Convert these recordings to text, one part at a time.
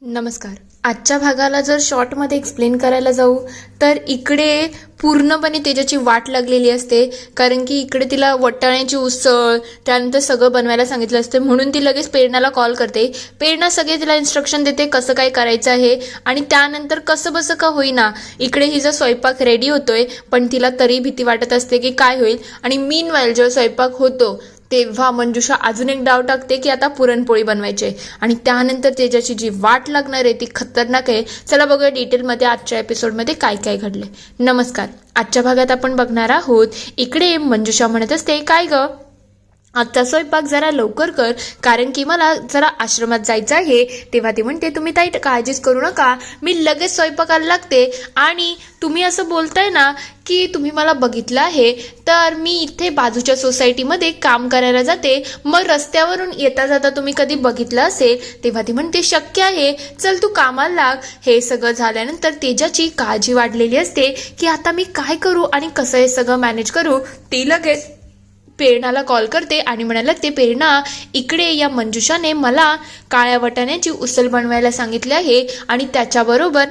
नमस्कार. आजच्या भागाला जर शॉर्टमध्ये एक्सप्लेन करायला जाऊ तर इकडे पूर्णपणे तेजाची वाट लागलेली असते, कारण की इकडे तिला वाटाण्याची उसळ त्यानंतर सगळं बनवायला सांगितलं असतं. म्हणून ती लगेच प्रेरणाला कॉल करते. प्रेरणा सगळे तिला इन्स्ट्रक्शन देते कसं काय करायचं आहे, आणि त्यानंतर कसं बसं का होईना इकडे हिचा स्वयंपाक रेडी होतोय, पण तिला तरी भीती वाटत असते की काय होईल. आणि मीनवाईल जेव्हा स्वयंपाक होतो तेव्हा मंजुषा अजून एक डाव टाकते की आता पुरणपोळी बनवायची आहे, आणि त्यानंतर तेजाची जी वाट लागणार आहे ती खतरनाक आहे. चला बघूया डिटेलमध्ये आजच्या एपिसोडमध्ये काय काय घडले. नमस्कार. आजच्या भागात आपण बघणार आहोत इकडे मंजुषा म्हणत असते, काय ग आजचा स्वयंपाक जरा लवकर कर, कारण की मला जरा आश्रमात जायचं आहे. तेव्हा ती म्हणते, तुम्ही ताई काळजीच करू नका, मी लगेच स्वयंपाकाला लागते. आणि तुम्ही असं बोलताय ना की तुम्ही मला बघितलं आहे, तर मी इथे बाजूच्या सोसायटीमध्ये काम करायला जाते, मग रस्त्यावरून येता जाता तुम्ही कधी बघितलं असेल. तेव्हा ती म्हणते, शक्य आहे, चल तू कामाला लाग. हे सगळं झाल्यानंतर तेजाची काळजी वाढलेली असते की आता मी काय करू आणि कसं हे सगळं मॅनेज करू. ती लगेच प्रेरणाला कॉल करते आणि म्हणायला लागते, प्रेरणा इकडे या मंजुषाने मला काळ्या वाटाण्याची उसळ बनवायला सांगितले आहे, आणि त्याच्याबरोबर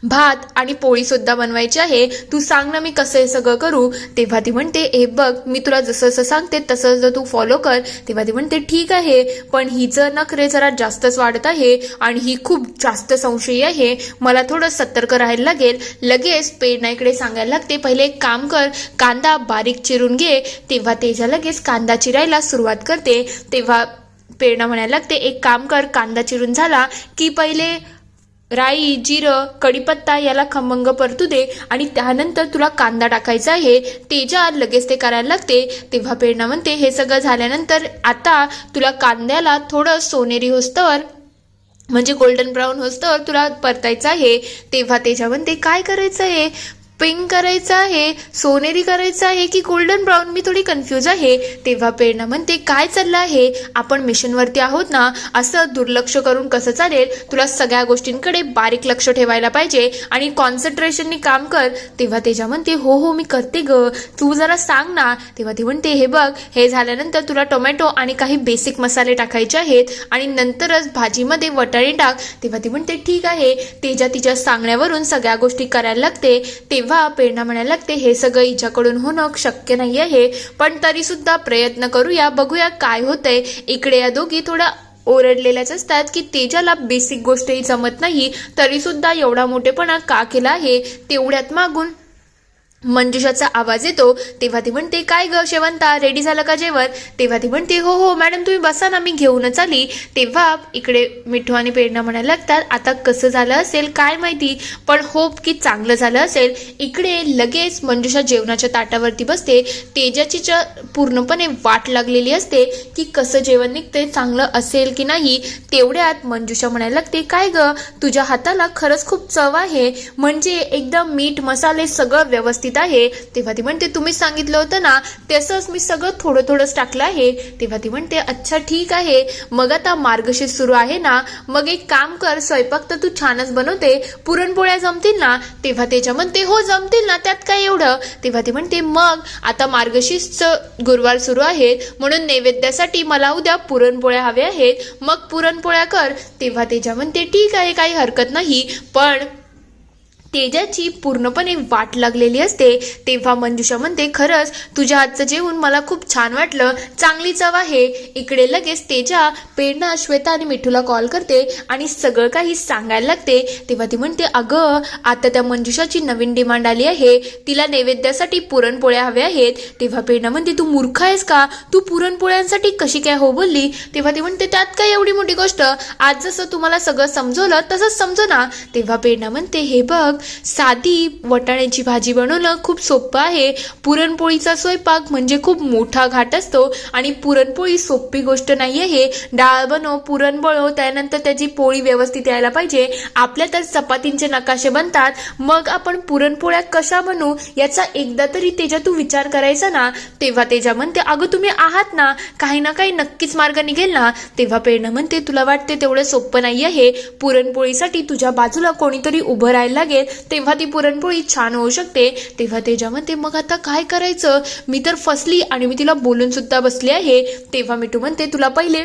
भात आणि पोळी सुद्धा बनवायची आहे. तू सांग ना मी कसं हे सगळं करू. तेव्हा ती म्हणते, हे बघ मी तुला जसं जसं सांगते तसं जर तू फॉलो कर. तेव्हा ती म्हणते, ठीक आहे, पण हिचं नखरे जरा जास्तच वाढत आहे आणि ही खूप जास्त संशयी आहे, मला थोडं सतर्क राहायला लागेल. लगेच प्रेरणा इकडे सांगायला लागते, पहिले एक काम कर, कांदा बारीक चिरून घे. तेव्हा तेजा लगेच कांदा चिरायला सुरुवात करते. तेव्हा प्रेरणा म्हणायला लागते, एक काम कर, कांदा चिरून झाला की पहिले राई, जिरं, कढीपत्ता याला खमंग परतू दे, आणि त्यानंतर तुला कांदा टाकायचा आहे. तेजा लगेच ते करायला लागते. तेव्हा प्रेरणा म्हणते, हे सगळं झाल्यानंतर आता तुला कांद्याला थोडं सोनेरी होस्तवर म्हणजे गोल्डन ब्राऊन होस्तवर तुला परतायचं आहे. तेव्हा तेजा म्हणते, काय करायचं आहे, पिंक करायचं आहे, सोनेरी करायचं आहे की गोल्डन ब्राऊन, मी थोडी कन्फ्यूज आहे. तेव्हा प्रेरणा म्हणते, काय चाललं आहे, आपण मिशनवरती आहोत ना, असं दुर्लक्ष करून कसं चालेल, तुला सगळ्या गोष्टींकडे बारीक लक्ष ठेवायला पाहिजे आणि कॉन्सन्ट्रेशननी काम कर. तेव्हा तेजा म्हणते, हो हो मी करते ग, तू जरा सांग ना. तेव्हा ती म्हणते, हे बघ, हे झाल्यानंतर तुला टोमॅटो आणि काही बेसिक मसाले टाकायचे आहेत, आणि नंतरच भाजीमध्ये वाटाणे टाक. तेव्हा ती म्हणते, ठीक आहे. तेजा तिच्या सांगण्यावरून सगळ्या गोष्टी करायला लागते. तेव्हा प्रेरणा म्हणायला लागते, हे सगळं हिच्याकडून होणं शक्य नाही आहे, पण तरी सुद्धा प्रयत्न करूया, बघूया काय होतंय. इकडे या दोघी थोडा ओरडलेल्याच असतात की तेजाला बेसिक गोष्टही जमत नाही, तरी सुद्धा एवढा मोठेपणा का केला आहे. तेवढ्यात मागून मंजुषाचा आवाज येतो. तेव्हा ती म्हणते, काय ग शेवंता, रेडी झालं का जेवण. तेव्हा ती म्हणते, हो हो मॅडम तुम्ही बसा ना, मी घेऊनच आली. तेव्हा इकडे मिठू आणि प्रेरणा म्हणायला लागतात, आता कसं झालं असेल काय माहिती, पण होप की चांगलं झालं असेल. इकडे लगेच मंजुषा जेवणाच्या ताटावरती बसते. तेजाची पूर्णपणे वाट लागलेली असते की कसं जेवण निघते, चांगलं असेल की नाही. तेवढ्यात मंजुषा म्हणायला लागते, काय ग तुझ्या हाताला खरंच खूप चव आहे, म्हणजे एकदम मीठ मसाले सगळं व्यवस्थित आहे. तेव्हा ती म्हणते, तुम्ही सांगितलं होतं ना तसंच मी सगळं थोडं थोडंच टाकलं आहे. तेव्हा ती म्हणते, अच्छा ठीक आहे, मग आता मार्गशीर्ष सुरू आहे ना, मग एक काम कर, स्वयंपाक तर तू छानच बनवते, पुरणपोळ्या जमतील ना. तेव्हा त्याच्या म्हणते, हो जमतील ना, त्यात काय एवढं. तेव्हा ती म्हणते, मग आता मार्गशीर्ष गुरुवार सुरू आहेत, म्हणून नैवेद्यासाठी मला उद्या पुरणपोळ्या हव्या आहेत, मग पुरणपोळ्या कर. तेव्हा तेजा म्हणते, ठीक आहे, काही हरकत नाही. पण तेजाची पूर्णपणे वाट लागलेली असते. तेव्हा मंजुषा म्हणते, खरंच तुझ्या हातचं जेवण मला खूप छान वाटलं, चांगली चव आहे. इकडे लगेच तेजा प्रेरणा, श्वेता आणि मिठूला कॉल करते आणि सगळं काही सांगायला लागते. तेव्हा ती म्हणते, अगं आता त्या मंजुषाची नवीन डिमांड आली आहे, तिला नैवेद्यासाठी पुरणपोळ्या हव्या आहेत. तेव्हा प्रेरणा म्हणते, तू मूर्ख आहेस का, तू पुरणपोळ्यांसाठी कशी काय हो बोलली. तेव्हा ती म्हणते, त्यात काय एवढी मोठी गोष्ट, आज जसं तुम्हाला सगळं समजवलं तसंच समजो ना. तेव्हा प्रेरणा म्हणते, हे बघ, साधी वाटाण्याची भाजी बनवणं खूप सोपं आहे, पुरणपोळीचा स्वयंपाक म्हणजे खूप मोठा घाट असतो, आणि पुरणपोळी सोपी गोष्ट नाही आहे. डाळ बनव, पुरण बनव, त्यानंतर त्याची पोळी व्यवस्थित यायला पाहिजे. आपल्या तर चपातींचे नकाशे बनतात, मग आपण पुरणपोळ्या कशा बनवू याचा एकदा तरी तेजा तू विचार करायचा ना. तेव्हा तेजा म्हणते, अगं तुम्ही आहात ना, काही ना काही नक्कीच मार्ग निघेल ना. तेव्हा प्रेरणा म्हणते, तुला वाटते तेवढं सोपं नाही आहे, पुरणपोळीसाठी तुझ्या बाजूला कोणीतरी उभं राहायला लागेल, तेव्हा ती पुरणपोळी छान होऊ शकते. तेव्हा तेजा म्हणते, मग आता काय करायचं, मी तर फसली आणि मी तिला बोलून सुद्धा बसले आहे. तेव्हा मिठू म्हणते, तुला पहिले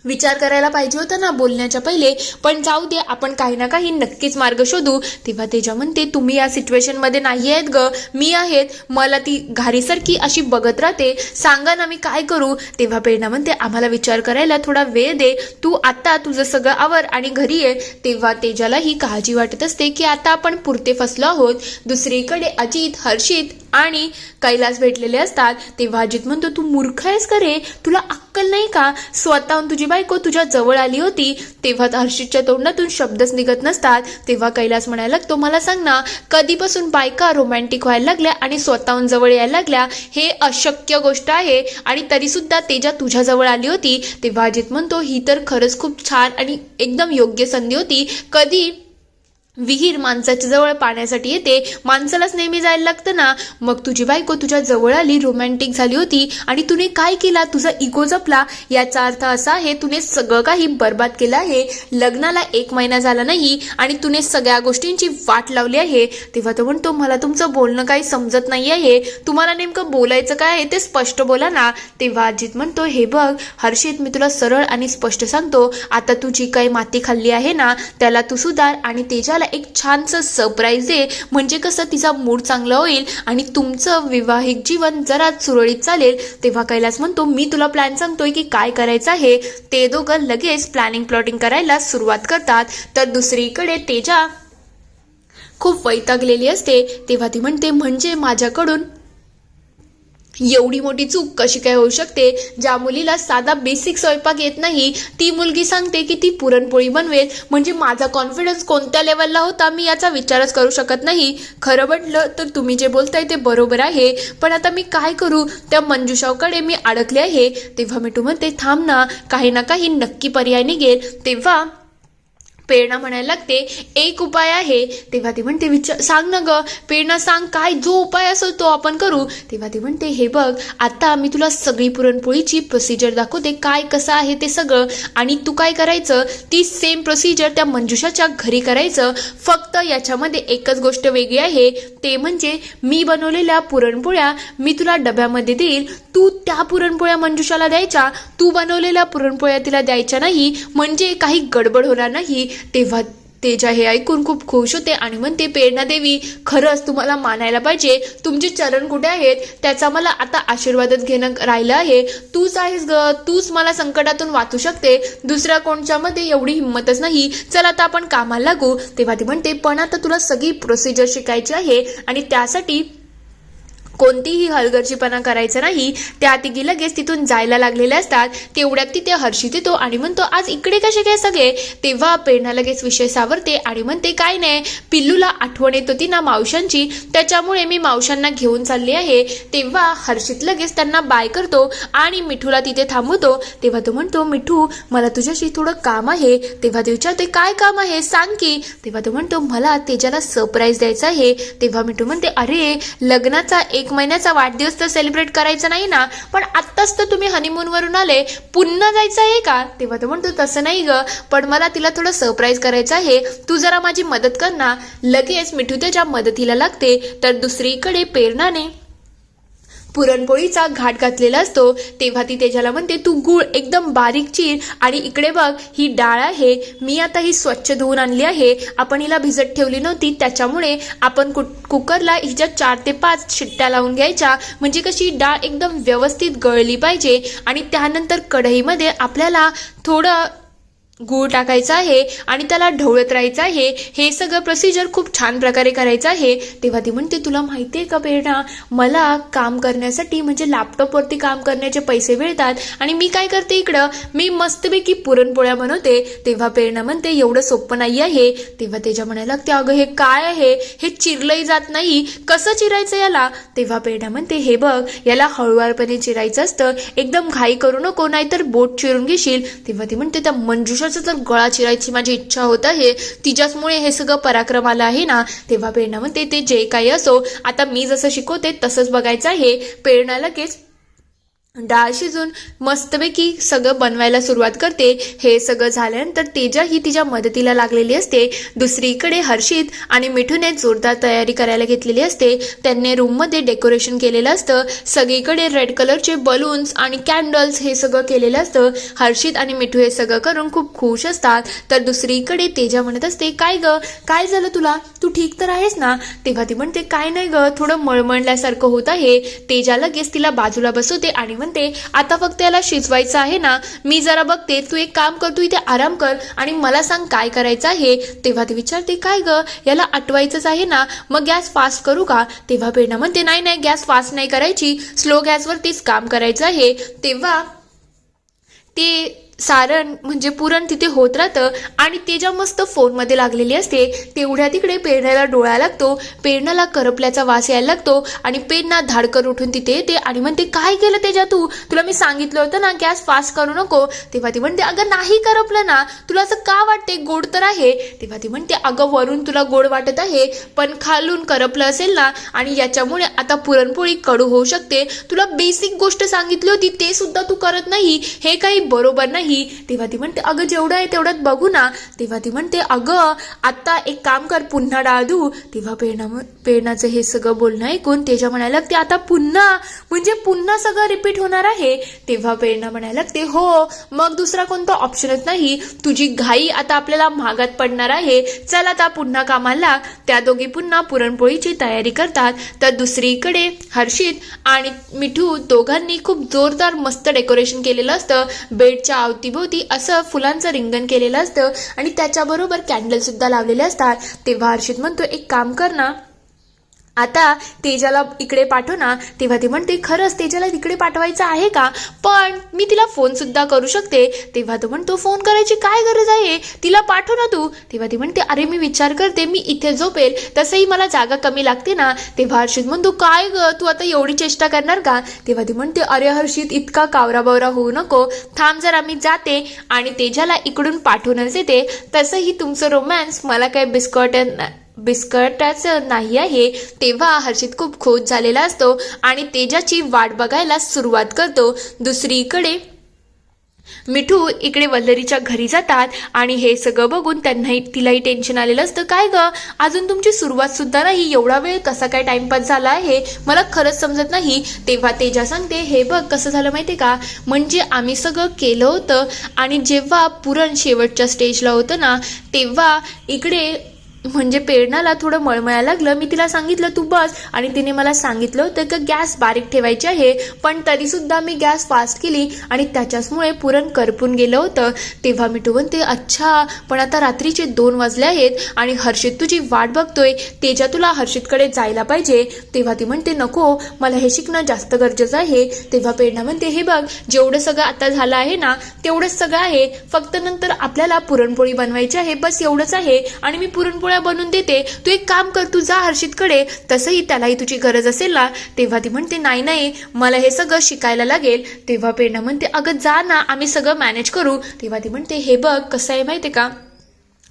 विचार करायला पाहिजे होता ना बोलण्याच्या पहिले. पण जाऊ दे, आपण काही ना काही नक्कीच मार्ग शोधू. तेव्हा तेजा म्हणते तुम्ही या सिच्युएशन मध्ये नाही आहेत ग, मी आहेत. मला ती घारीसारखी अशी बघत राहते, सांगा ना मी काय करू. तेव्हा प्रेरणा म्हणते आम्हाला विचार करायला थोडा वेळ दे, तू आता तुझं सगळं आवर आणि घरी ये. तेव्हा तेजाला ही काळजी वाटत असते की आता आपण पुरते फसलो आहोत. दुसरीकडे अजित, हर्षित आणि कैलास भेटलेले असतात. तेव्हा अजित म्हणतो तू मूर्ख आहेस का रे, तुला अक्कल नाही का, स्वतःहून तुझी बायको तुझ्या जवळ आली होती. तेव्हा हर्षितच्या तोंडातून शब्दच निघत नसतात. तेव्हा कैलास म्हणायला लागतो मला सांग ना, कधीपासून बायका रोमॅन्टिक व्हायला लागल्या आणि स्वतःहून जवळ यायला लागल्या, हे अशक्य गोष्ट आहे आणि तरी सुद्धा तेजा तुझ्या जवळ आली होती. तेव्हा अजित म्हणतो ही तर खरंच खूप छान आणि एकदम योग्य संधी होती. कधी विहीर माणसाच्या जवळ पाण्यासाठी येते, माणसालाच नेहमी जायला लागतं ना. मग तुझी बायको तुझ्या जवळ आली, रोमॅन्टिक झाली होती आणि तुने काय केला, तुझा इगो जपला. याचा अर्थ असा आहे तुने सगळं काही बर्बाद केलं आहे. लग्नाला 1 महिना झाला नाही आणि तुने सगळ्या गोष्टींची वाट लावली आहे. तेव्हा तो म्हणतो मला तुमचं बोलणं काही समजत नाही आहे, तुम्हाला नेमकं बोलायचं काय आहे ते स्पष्ट बोला ना. तेव्हा अजित म्हणतो हे बघ हर्षित, मी तुला सरळ आणि स्पष्ट सांगतो, आता तू जी काही माती खाल्ली आहे ना त्याला तू सुधार आणि तेजाला एक छानसं सरप्राईज दे, म्हणजे कसं तिचा मूड चांगला होईल आणि तुमचं वैवाहिक जीवन जरा सुरळीत चालेल. तेव्हा कैलास म्हणतो मी तुला प्लॅन सांगतोय की काय करायचं आहे. ते दोघं लगेच प्लॅटिंग करायला सुरुवात करतात. तर दुसरीकडे तेजा खूप वैतागलेली असते. तेव्हा ती म्हणते म्हणजे माझ्याकडून एवढी मोठी चूक कशी काय होऊ शकते. ज्या मुलीला साधा बेसिक स्वयंपाक येत नाही ती मुलगी सांगते की ती पुरणपोळी बनवेल, म्हणजे माझा कॉन्फिडन्स कोणत्या लेवलला होता मी याचा विचारच करू शकत नाही. खरं म्हटलं तर तुम्ही जे बोलताय ते बरोबर आहे, पण आता मी काय करू, त्या मंजुषाकडे मी अडकले आहे. तेव्हा मिठू म्हणते थांब ना, काही ना काही नक्की पर्याय निघेल. तेव्हा प्रेरणा म्हणायला लागते एक उपाय आहे. तेव्हा ती म्हणते विचार सांग ना ग प्रेरणा, सांग काय जो उपाय असेल तो आपण करू. तेव्हा ती म्हणते हे बघ आता मी तुला सगळी पुरणपोळीची प्रोसिजर दाखवते, काय कसं आहे ते सगळं, आणि तू काय करायचं ती सेम प्रोसिजर त्या मंजुषाच्या घरी करायचं. फक्त याच्यामध्ये एकच गोष्ट वेगळी आहे, ते म्हणजे मी बनवलेल्या पुरणपोळ्या मी तुला डब्यामध्ये देईल, तू त्या पुरणपोळ्या मंजुषाला द्यायच्या, तू बनवलेल्या पुरणपोळ्या तिला द्यायच्या नाही, म्हणजे काही गडबड होणार नाही. तेव्हा तेजा हे ऐकून खूप खुश होते आणि म्हणते प्रेरणा देवी खरंच तुम्हाला मानायला पाहिजे, तुमचे चरण कुठे आहेत त्याचा मला आता आशीर्वादच घेणं राहिलं आहे. तूच आहेस ग, तूच मला संकटातून वाचू शकते, दुसऱ्या कोणच्यामध्ये एवढी हिंमतच नाही, चल आता आपण कामाला लागू. तेव्हा ती म्हणते पण आता तुला सगळी प्रोसिजर शिकायची आहे आणि त्यासाठी कोणतीही हलगर्जीपणा करायचं नाही. त्या तिघी लगेच तिथून जायला लागलेल्या असतात. तेवढ्यात तिथे हर्षित येतो आणि म्हणतो आज इकडे कसे काय सगळे. तेव्हा प्रेरणा लगेच विषय सावरते आणि म्हणते काय नाही, पिल्लूला आठवण येत होती ना मावशांची, त्याच्यामुळे मी मावशांना घेऊन चालली आहे. तेव्हा हर्षित लगेच त्यांना बाय करतो आणि मिठूला तिथे थांबवतो. तेव्हा तो म्हणतो मिठू मला तुझ्याशी थोडं काम आहे. तेव्हा ते विचारते काय काम आहे सांग की. तेव्हा तो म्हणतो मला तेजाला सरप्राईज द्यायचं आहे. तेव्हा मिठू म्हणते अरे लग्नाचा 1 महिन्याचा वाढदिवस तर सेलिब्रेट करायचा नाही ना, पण आत्ताच तर तुम्ही हनीमून वरून आले, पुन्हा जायचं आहे का. तेव्हा तो म्हणतो तसं नाही ग, पण मला तिला थोडं सरप्राईज करायचं आहे, तू जरा माझी मदत कर ना. लगेच मिठू त्याच्या मदतीला लागते. तर दुसरीकडे प्रेरणाने पुरणपोळीचा घाट घातलेला असतो. तेव्हा ती तेजाला म्हणते तू गूळ एकदम बारीक चीर आणि इकडे बघ ही डाळ आहे, मी आता ही स्वच्छ धुवून आणली आहे, आपण हिला भिजत ठेवली नव्हती त्याच्यामुळे आपण कुकरला हिच्या 4 ते 5 शिट्ट्या लावून घ्यायच्या, म्हणजे कशी डाळ एकदम व्यवस्थित गळली पाहिजे. आणि त्यानंतर कढईमध्ये आपल्याला थोडं गूळ टाकायचा आहे आणि त्याला ढवळत राहायचं आहे. हे सगळं प्रोसिजर खूप छान प्रकारे करायचं आहे. तेव्हा ती म्हणते तुला माहिती आहे का प्रेरणा, मला काम करण्यासाठी म्हणजे लॅपटॉपवरती काम करण्याचे पैसे मिळतात आणि मी काय करते इकडं मी मस्तपैकी पुरणपोळ्या बनवते. तेव्हा प्रेरणा म्हणते एवढं सोपं नाही आहे. तेव्हा तेजा म्हणायला लागते अगं हे काय आहे, हे चिरलंही जात नाही, कसं चिरायचं याला. तेव्हा प्रेरणा म्हणते हे बघ याला हळूवारपणे चिरायचं असतं, एकदम घाई करू नको नाहीतर बोट चिरून घेशील. तेव्हा ती म्हणते त्या मंजुषा तर गळा चिरायची माझी इच्छा होत आहे, तिच्याचमुळे हे सगळं पराक्रम आलं आहे ना. तेव्हा प्रेरणा म्हणते ते जे काही असो, आता मी जसं शिकवते तसंच बघायचं आहे. प्रेरणा लगेच डाळ शिजून मस्तपैकी सगळं बनवायला सुरुवात करते. हे सगळं झाल्यानंतर तेजा ही तिच्या मदतीला लागलेली असते. दुसरीकडे हर्षित आणि मिठूने जोरदार तयारी करायला घेतलेली असते. त्यांनी रूममध्ये डेकोरेशन केलेलं असतं. सगळीकडे रेड कलरचे बलून्स आणि कॅन्डल्स हे सगळं केलेलं असतं. हर्षित आणि मिठू हे सगळं करून खूप खुश असतात. तर दुसरीकडे तेजा म्हणत असते, काय ग, काय झालं तुला, तू ठीक तर आहेस ना? तेव्हा ती म्हणते, काय नाही ग, थोडं मळमळल्यासारखं होत आहे. तेजा लगेच तिला बाजूला बसवते आणि म्हणते, आता फक्त याला शिजवायचं आहे ना, मी जरा बघते, तू एक काम कर, तू इथे आराम कर आणि मला सांग काय करायचं आहे. तेव्हा ती विचारते, काय ग, याला आटवायचंच आहे ना, मग गॅस फास्ट करू का? तेव्हा प्रेरणा म्हणते, नाही नाही, गॅस फास्ट नाही करायची, स्लो गॅसवरतीच काम करायचं आहे. तेव्हा ते सारण म्हणजे पुरण तिथे होत राहतं आणि तेजा मस्त फोनमध्ये लागलेली असते. तेवढ्या तिकडे पेरण्याला डोळा लागतो. पेरण्याला करपल्याचा वास यायला लागतो आणि पेरणा धाडकर उठून तिथे येते आणि म्हणते, काय केलं तेजा तू, तुला मी सांगितलं होतं ना गॅस फास्ट करू नको. तेव्हा ती म्हणते, अगं नाही करपलं ना, तुला असं का वाटते, गोड तर आहे. तेव्हा ती म्हणते, अगं वरून तुला गोड वाटत आहे पण खालून करपलं असेल ना आणि याच्यामुळे आता पुरणपोळी कडू होऊ शकते. तुला बेसिक गोष्ट सांगितली होती ते सुद्धा तू करत नाही, हे काही बरोबर नाही. तेव्हा ती म्हणते, अगं जेवढं आहे तेवढ्यात बघू ना. तेव्हा ती म्हणते, अगं आता एक काम कर, पुन्हा डाळ धू. तेव्हा पेरणाचं हे सगळं बोलणं ऐकून तेजा म्हणायला लागते, आता पुन्हा म्हणजे पुन्हा सगळं रिपीट होणार आहे. तेव्हा पेरणा म्हणायला लागते, हो मग दुसरा कोणता ऑप्शनच नाही, तुझी घाई आता आपल्याला महागात पडणार आहे, चल आता पुन्हा कामाला. त्या दोघी पुन्हा पुरणपोळीची तयारी करतात. तर दुसरीकडे हर्षित आणि मिठू दोघांनी खूप जोरदार मस्त डेकोरेशन केलेलं असतं. बेडच्या अवतीभोवती असं फुलांचं रिंगण केलेलं असतं आणि त्याच्याबरोबर कॅन्डल सुद्धा लावलेले असतात. तेव्हा हर्षित म्हणतो, एक काम कर ना, आता तेजाला इकडे पाठव ना. तेव्हा ती म्हणते, खरंच तेजाला तिकडे पाठवायचं आहे का, पण मी तिला फोन सुद्धा करू शकते. तेव्हा तो म्हणतो, फोन करायची काय गरज आहे, तिला पाठव ना तू. तेव्हा ती म्हणते, अरे मी विचार करते, मी इथे झोपेल, तसंही मला जागा कमी लागते ना. तेव्हा हर्षित म्हणतो, काय ग, तू आता एवढी चेष्टा करणार का? तेव्हा ती म्हणते, अरे हर्षित इतका कावरा बावरा होऊ नको, थांब जरा, मी जाते आणि तेजाला इकडून पाठवूनच येते. तसंही तुमचं रोमॅन्स मला काय बिस्कटाचं नाही आहे. तेव्हा हर्षित खूप खुश झालेला असतो आणि तेजाची वाट बघायला सुरुवात करतो. दुसरीकडे मिठू इकडे वल्लरीच्या घरी जातात आणि हे सगळं बघून तिलाही टेन्शन आलेलं असतं. काय ग, अजून तुमची सुरुवात सुद्धा नाही, एवढा वेळ कसा काय टाइमपास झाला आहे, मला खरंच समजत नाही. तेव्हा तेजा सांगते, हे बघ कसं झालं माहितीये का, म्हणजे आम्ही सगळं केलं होतं आणि जेव्हा पुरण शेवटच्या स्टेजला होतं ना, तेव्हा इकडे म्हणजे पेरणाला थोडं मळमळायला लागलं. मी तिला सांगितलं तू बस आणि तिने मला सांगितलं होतं की गॅस बारीक ठेवायची आहे, पण तरीसुद्धा मी गॅस फास्ट केली आणि त्याच्याचमुळे पुरण करपून गेलं होतं. तेव्हा मिठू म्हणते, अच्छा, पण आता रात्रीचे 2 वाजले आहेत आणि हर्षित तुझी वाट बघतोय, तेजा तुला हर्षितकडे जायला पाहिजे. तेव्हा ती म्हणते, नको, मला हे शिकणं जास्त गरजेचं आहे. तेव्हा पेरणा म्हणते, हे बघ, जेवढं सगळं आता झालं आहे ना तेवढंच सगळं आहे, फक्त नंतर आपल्याला पुरणपोळी बनवायची आहे, बस एवढंच आहे आणि मी पुरणपोळ्या बनवून देते, तू एक काम कर, तू जा हर्षितकडे, तसंही त्यालाही तुझी गरज असेल ना. तेव्हा ती म्हणते, नाही नाही, मला हे सगळं शिकायला लागेल. तेव्हा प्रेरणा म्हणते, अगं जा ना, आम्ही सगळं मॅनेज करू. तेव्हा ती म्हणते, हे बघ कसं आहे माहिती का,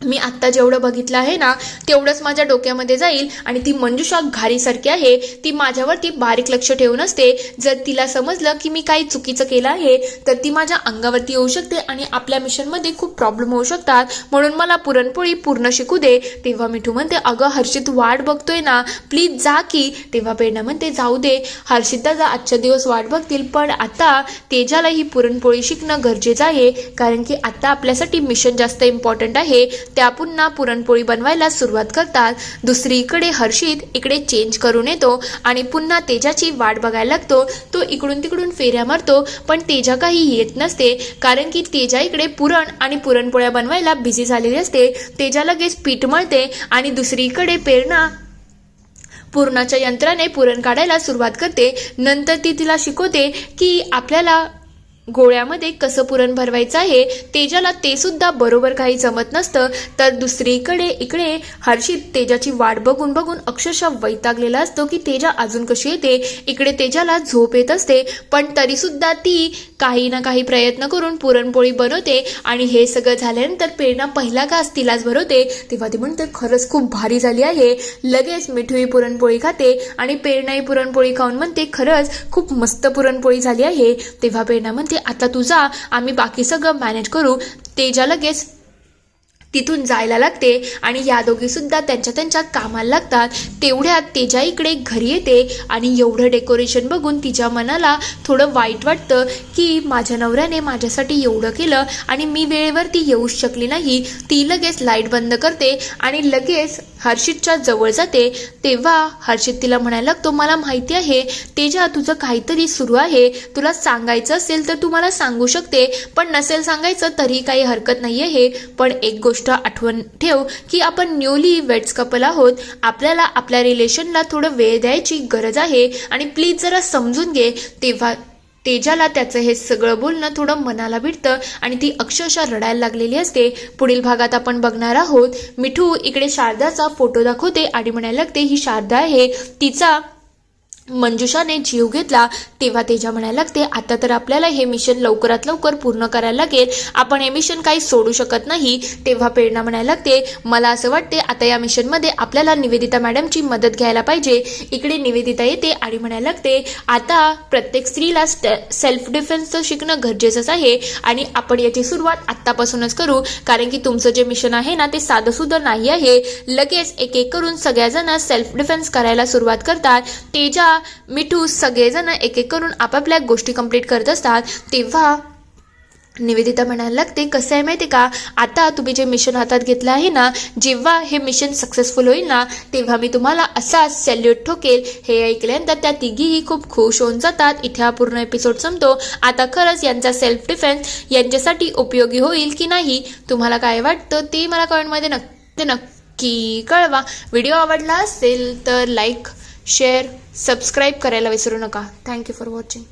मी आत्ता जेवढं बघितलं आहे ना तेवढंच माझ्या डोक्यामध्ये जाईल आणि ती मंजुषा घारीसारखी आहे, ती माझ्यावरती बारीक लक्ष ठेवून असते. जर तिला समजलं की मी काही चुकीचं केलं आहे तर ती माझ्या अंगावरती येऊ शकते आणि आपल्या मिशनमध्ये खूप प्रॉब्लेम होऊ शकतात, म्हणून मला पुरणपोळी पूर्ण शिकू दे. तेव्हा मिठू म्हणते, अगं हर्षित वाट बघतोय ना, प्लीज जा की. तेव्हा प्रेरणा म्हणते, जाऊ दे, हर्षित दादा आजच्या दिवस वाट बघतील, पण आता तेजाला ही पुरणपोळी शिकणं गरजेचं आहे, कारण की आता आपल्यासाठी मिशन जास्त इम्पॉर्टंट आहे. त्या पुन्हा पुरणपोळी बनवायला सुरुवात करतात. दुसरीकडे हर्षित इकडे चेंज करून येतो आणि पुन्हा तेजाची वाट बघायला लागतो. तो इकडून तिकडून फेऱ्या मारतो, पण तेजा काही येत नसते, कारण की तेजा इकडे पुरण आणि पुरणपोळ्या बनवायला बिझी झालेली असते. तेजा लगेच पीठ मळते आणि दुसरीकडे प्रेरणा पुरणाच्या यंत्राने पुरण काढायला सुरुवात करते. नंतर ती तिला शिकवते की आपल्याला गोळ्यामध्ये कसं पुरण भरवायचं आहे तेजाला ते सुद्धा बरोबर काही जमत नसतं. तर दुसरीकडे इकडे हर्षित तेजाची वाट बघून बघून अक्षरशः वैतागलेला असतो की तेजा अजून कशी येते. इकडे तेजाला झोप येत असते पण तरी सुद्धा ती काही ना काही प्रयत्न करून पुरणपोळी बनवते. आणि हे सगळं झाल्यानंतर प्रेरणा पहिला घास तिलाच भरवते. तेव्हा ती म्हणते खरंच खूप भारी झाली आहे. लगेच मिठू ही पुरणपोळी खाते आणि प्रेरणा ही पुरणपोळी खाऊन म्हणते खरंच खूप मस्त पुरणपोळी झाली आहे. तेव्हा प्रेरणा म्हणते आता तू जा, आम्ही बाकी सगळं मॅनेज करू. तेजा लगेच तिथून जायला लागते आणि या दोघी सुद्धा त्यांच्या कामाला लागतात. तेवढ्यात तेजा इकडे घरी येते आणि एवढं डेकोरेशन बघून तिच्या मनाला थोडं वाईट वाटतं की माझ्या नवऱ्याने माझ्यासाठी एवढं केलं आणि मी वेळेवरती येऊच शकली नाही. ती लगेच लाईट बंद करते आणि लगेच हर्षितच्या जवळ जाते. तेव्हा हर्षित तिला म्हणायला लागतो मला माहिती आहे तेजा तुझं काहीतरी सुरू आहे, तुला सांगायचं असेल तर तू मला सांगू शकते, पण नसेल सांगायचं तरी काही हरकत नाही आहे. पण एक गोष्ट आठवण ठेव की आपण न्यूली वेड्स कपल आहोत, आपल्याला आपल्या रिलेशनला थोडं वेळ द्यायची गरज आहे आणि प्लीज जरा समजून घे. तेव्हा तेजाला त्याचं हे सगळं बोलणं थोडं मनाला भिडतं आणि ती अक्षरशः रडायला लागलेली असते. पुढील भागात आपण बघणार आहोत मिठू इकडे शारदाचा फोटो दाखवते आणि म्हणायला लागते ही शारदा आहे, तिचा मंजुषाने जीव घेतला. तेव्हा तेजा म्हणायला लागते आता तर आपल्याला हे मिशन लवकरात लवकर पूर्ण करायला लागेल, आपण हे मिशन काही सोडू शकत नाही. तेव्हा प्रेरणा म्हणायला लागते मला असं वाटते आता या मिशनमध्ये आपल्याला निवेदिता मॅडमची मदत घ्यायला पाहिजे. इकडे निवेदिता येते आणि म्हणायला लागते आता प्रत्येक स्त्रीला सेल्फ डिफेन्सचं शिकणं गरजेचंच आहे आणि आपण याची सुरुवात आत्तापासूनच करू, कारण की तुमचं जे मिशन आहे ना ते साधं सुद्धा नाही आहे. लगेच एक एक करून सगळ्याजण सेल्फ डिफेन्स करायला सुरुवात करतात. तेजा मिठू सगळेजण एक एक करून आपापल्या गोष्टी कंप्लीट करत असतात. तेव्हा निवेदिता म्हणायला लागते कसं आहे माहिती का, आता तुम्ही जे मिशन हातात घेतलं आहे ना, जेव्हा हे मिशन सक्सेसफुल होईल ना तेव्हा मी तुम्हाला असा सॅल्यूट ठोकेल. हे ऐकल्यानंतर त्या तिघीही खूप खुश होऊन जातात. इथे हा पूर्ण एपिसोड संपतो. आता खरंच यांचा सेल्फ डिफेन्स यांच्यासाठी उपयोगी होईल की नाही, तुम्हाला काय वाटतं ते मला कमेंटमध्ये नक्की कळवा. व्हिडिओ आवडला असेल तर लाईक शेअर सबस्क्राईब करायला विसरू नका. Thank you for watching.